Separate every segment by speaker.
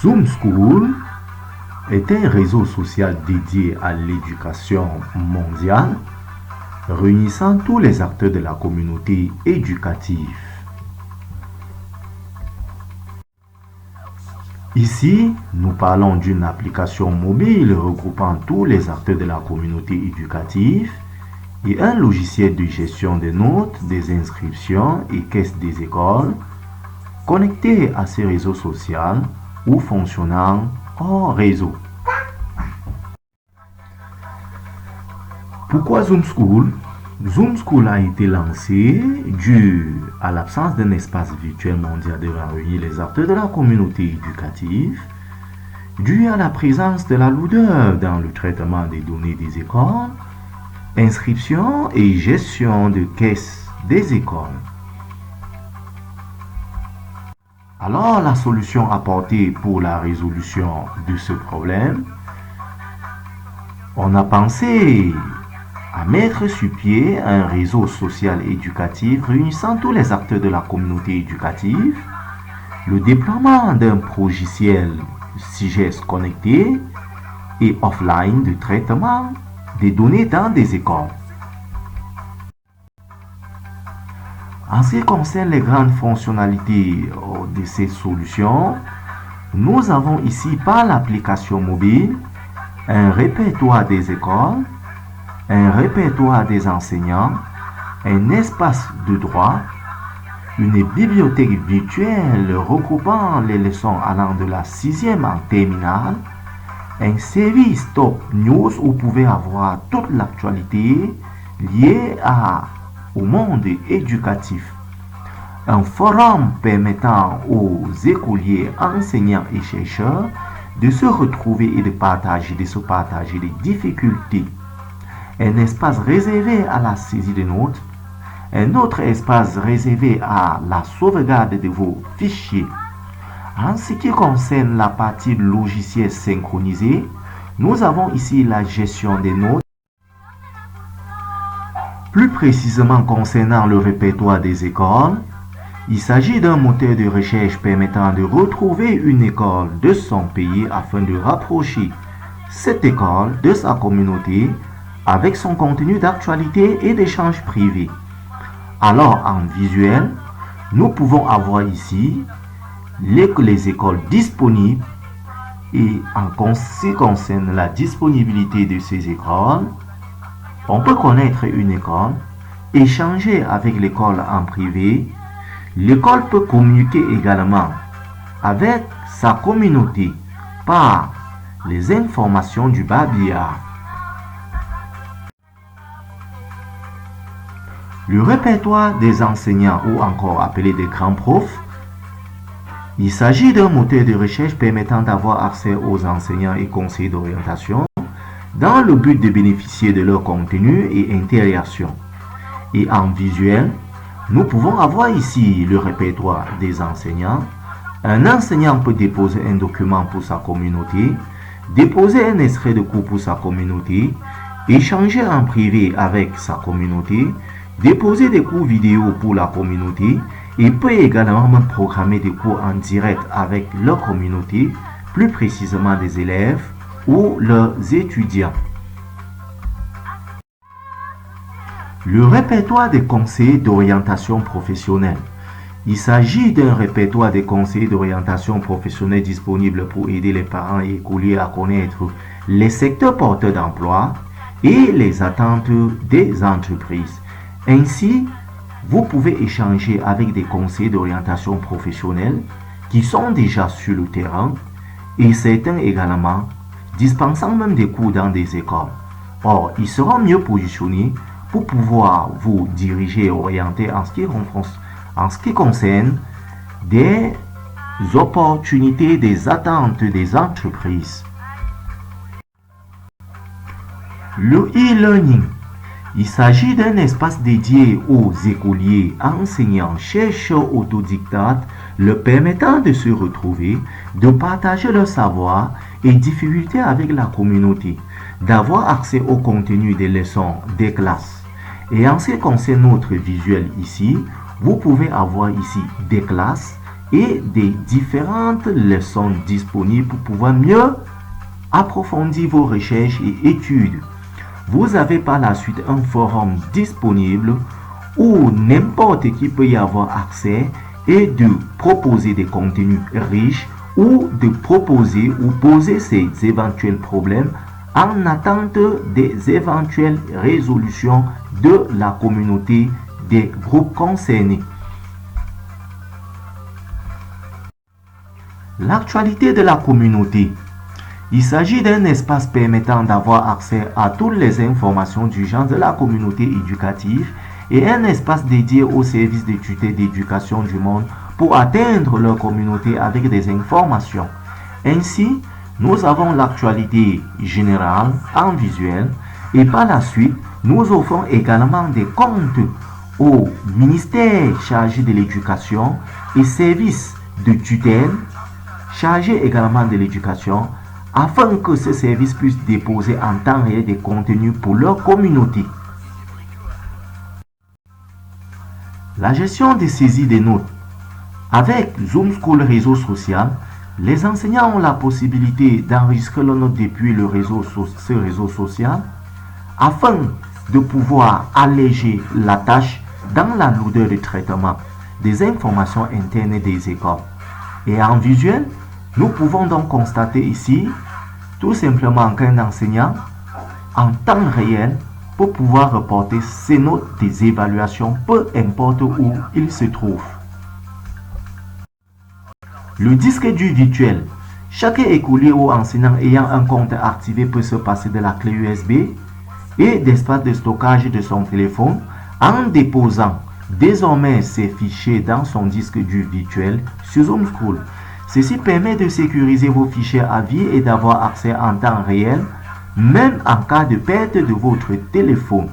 Speaker 1: Zoom School est un réseau social dédié à l'éducation mondiale, réunissant tous les acteurs de la communauté éducative. Ici, nous parlons d'une application mobile regroupant tous les acteurs de la communauté éducative et un logiciel de gestion des notes, des inscriptions et caisses des écoles connecté à ces réseaux sociaux ou fonctionnant hors réseau. Pourquoi Zoom School? Zoom School a été lancé dû à l'absence d'un espace virtuel mondial devant réunir les acteurs de la communauté éducative, dû à la présence de la lourdeur dans le traitement des données des écoles, inscription et gestion de caisses des écoles. Alors, la solution apportée pour la résolution de ce problème, on a pensé à mettre sur pied un réseau social éducatif réunissant tous les acteurs de la communauté éducative, le déploiement d'un logiciel SIGES connecté et offline de traitement des données dans des écoles. En ce qui concerne les grandes fonctionnalités de ces solutions, nous avons ici par l'application mobile un répertoire des écoles, un répertoire des enseignants, un espace de droit, une bibliothèque virtuelle regroupant les leçons allant de la 6e en terminale, un service Top News où vous pouvez avoir toute l'actualité liée au monde éducatif, un forum permettant aux écoliers, enseignants et chercheurs de se retrouver et de se partager les difficultés, un espace réservé à la saisie de notes, un autre espace réservé à la sauvegarde de vos fichiers. En ce qui concerne la partie logiciel synchronisé, nous avons ici la gestion des notes. Plus précisément concernant le répertoire des écoles, il s'agit d'un moteur de recherche permettant de retrouver une école de son pays afin de rapprocher cette école de sa communauté avec son contenu d'actualité et d'échange privé. Alors en visuel, nous pouvons avoir ici les écoles disponibles et en ce qui concerne la disponibilité de ces écoles, on peut connaître une école, échanger avec l'école en privé. L'école peut communiquer également avec sa communauté par les informations du babillard. Le répertoire des enseignants ou encore appelé des grands profs, il s'agit d'un moteur de recherche permettant d'avoir accès aux enseignants et conseillers d'orientation dans le but de bénéficier de leur contenu et interaction. Et en visuel, nous pouvons avoir ici le répertoire des enseignants. Un enseignant peut déposer un document pour sa communauté, déposer un extrait de cours pour sa communauté, échanger en privé avec sa communauté, déposer des cours vidéo pour la communauté et peut également programmer des cours en direct avec leur communauté, plus précisément des élèves ou leurs étudiants. Le répertoire des conseillers d'orientation professionnelle. Il s'agit d'un répertoire des conseillers d'orientation professionnelle disponible pour aider les parents et écoliers à connaître les secteurs porteurs d'emploi et les attentes des entreprises. Ainsi, vous pouvez échanger avec des conseillers d'orientation professionnelle qui sont déjà sur le terrain et certains également dispensant même des cours dans des écoles. Or, ils seront mieux positionnés pour pouvoir vous diriger et orienter en ce qui concerne des opportunités, des attentes des entreprises. Le e-learning. Il s'agit d'un espace dédié aux écoliers, enseignants, chercheurs autodidactes, leur permettant de se retrouver, de partager leur savoir et difficultés avec la communauté, d'avoir accès au contenu des leçons des classes. Et en ce qui concerne notre visuel ici, vous pouvez avoir ici des classes et des différentes leçons disponibles pour pouvoir mieux approfondir vos recherches et études. Vous avez par la suite un forum disponible où n'importe qui peut y avoir accès et de proposer des contenus riches ou de proposer ou poser ses éventuels problèmes en attente des éventuelles résolutions de la communauté des groupes concernés. L'actualité de la communauté. Il s'agit d'un espace permettant d'avoir accès à toutes les informations du genre de la communauté éducative et un espace dédié aux services de tutelle d'éducation du monde pour atteindre leur communauté avec des informations. Ainsi, nous avons l'actualité générale en visuel et par la suite, nous offrons également des comptes au ministère chargé de l'éducation et services de tutelle chargés également de l'éducation afin que ces services puissent déposer en temps réel des contenus pour leur communauté. La gestion des saisies des notes. Avec Zoom School réseau social, les enseignants ont la possibilité d'enregistrer leurs notes depuis ce réseau social afin de pouvoir alléger la tâche dans la lourdeur de traitement des informations internes des écoles. Et en visuel, nous pouvons donc constater ici tout simplement qu'un enseignant en temps réel pour pouvoir reporter ses notes des évaluations, peu importe où il se trouve. Le disque dur virtuel. Chaque écolier ou enseignant ayant un compte activé peut se passer de la clé USB et d'espace de stockage de son téléphone en déposant désormais ses fichiers dans son disque dur virtuel sur Zoom School. Ceci permet de sécuriser vos fichiers à vie et d'avoir accès en temps réel, même en cas de perte de votre téléphone.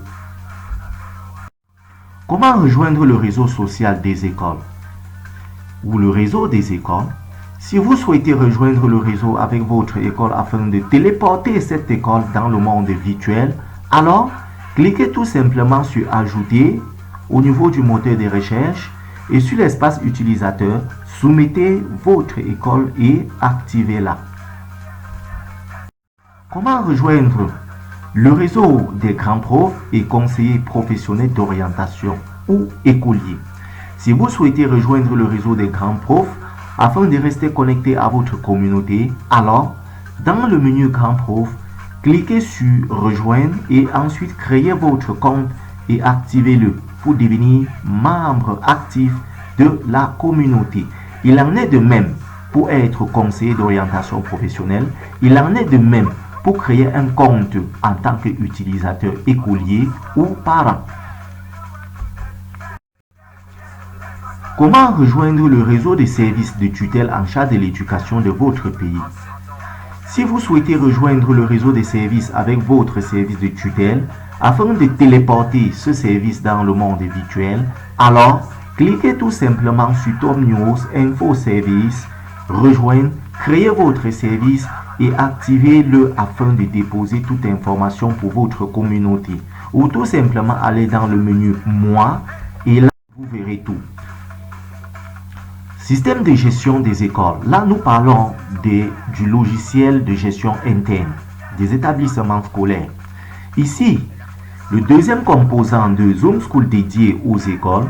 Speaker 1: Comment rejoindre le réseau social des écoles ou le réseau des écoles? Si vous souhaitez rejoindre le réseau avec votre école afin de téléporter cette école dans le monde virtuel, alors cliquez tout simplement sur Ajouter au niveau du moteur de recherche et sur l'espace utilisateur, soumettez votre école et activez-la. Comment rejoindre le réseau des grands profs et conseillers professionnels d'orientation ou écoliers? Si vous souhaitez rejoindre le réseau des grands profs afin de rester connecté à votre communauté, alors dans le menu Grand Prof, cliquez sur Rejoindre et ensuite créez votre compte et activez-le pour devenir membre actif de la communauté. Il en est de même pour être conseiller d'orientation professionnelle. Il en est de même pour créer un compte en tant qu'utilisateur écolier ou parent. Comment rejoindre le réseau des services de tutelle en charge de l'éducation de votre pays? Si vous souhaitez rejoindre le réseau des services avec votre service de tutelle afin de téléporter ce service dans le monde virtuel, alors cliquez tout simplement sur Top News, Info Service, Rejoindre, créez votre service et activez-le afin de déposer toute information pour votre communauté. Ou tout simplement aller dans le menu Moi et là vous verrez tout. Système de gestion des écoles. Là, nous parlons du logiciel de gestion interne des établissements scolaires. Ici, le deuxième composant de Zoom School dédié aux écoles.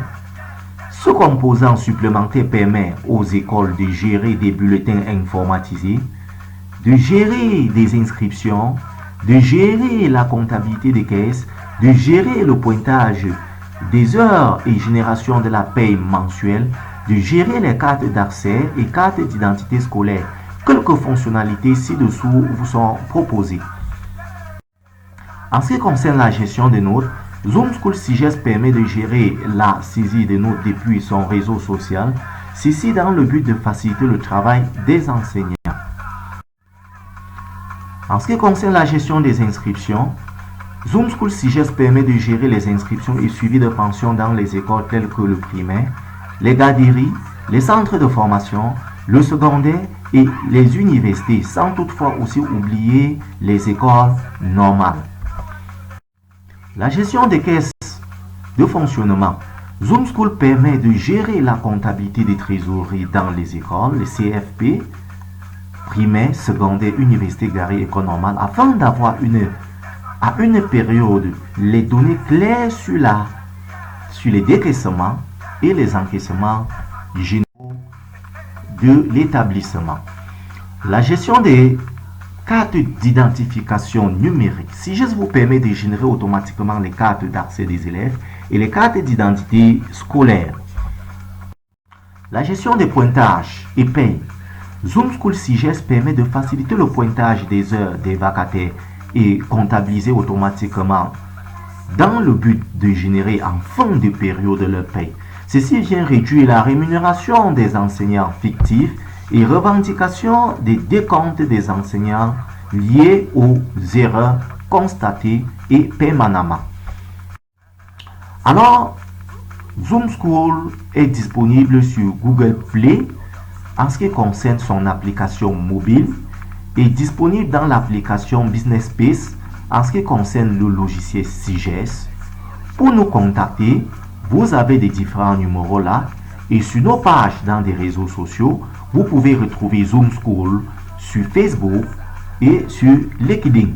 Speaker 1: Ce composant supplémentaire permet aux écoles de gérer des bulletins informatisés, de gérer des inscriptions, de gérer la comptabilité des caisses, de gérer le pointage des heures et génération de la paye mensuelle, de gérer les cartes d'accès et cartes d'identité scolaire. Quelques fonctionnalités ci-dessous vous sont proposées. En ce qui concerne la gestion des notes, Zoom School Sigest permet de gérer la saisie des notes depuis son réseau social, ceci dans le but de faciliter le travail des enseignants. En ce qui concerne la gestion des inscriptions, Zoom School Sigest permet de gérer les inscriptions et suivi de pensions dans les écoles telles que le primaire, les garderies, les centres de formation, le secondaire et les universités, sans toutefois aussi oublier les écoles normales. La gestion des caisses de fonctionnement. Zoom School permet de gérer la comptabilité des trésoreries dans les écoles, les CFP, primaire, secondaire, université, garée, école normale, afin d'avoir à une période les données claires sur les décaissements et les encaissements généraux de l'établissement. La gestion des cartes d'identification numérique. CIGES vous permet de générer automatiquement les cartes d'accès des élèves et les cartes d'identité scolaire. La gestion des pointages et paye. Zoom School CIGES permet de faciliter le pointage des heures des vacataires et comptabiliser automatiquement dans le but de générer en fin de période leur paye. Ceci vient réduire la rémunération des enseignants fictifs et revendication des décomptes des enseignants liés aux erreurs constatées et permanemment. Alors, Zoom School est disponible sur Google Play en ce qui concerne son application mobile et disponible dans l'application Business Space en ce qui concerne le logiciel CIGES. Pour nous contacter, vous avez des différents numéros là et sur nos pages dans des réseaux sociaux, vous pouvez retrouver Zoom School sur Facebook et sur LinkedIn.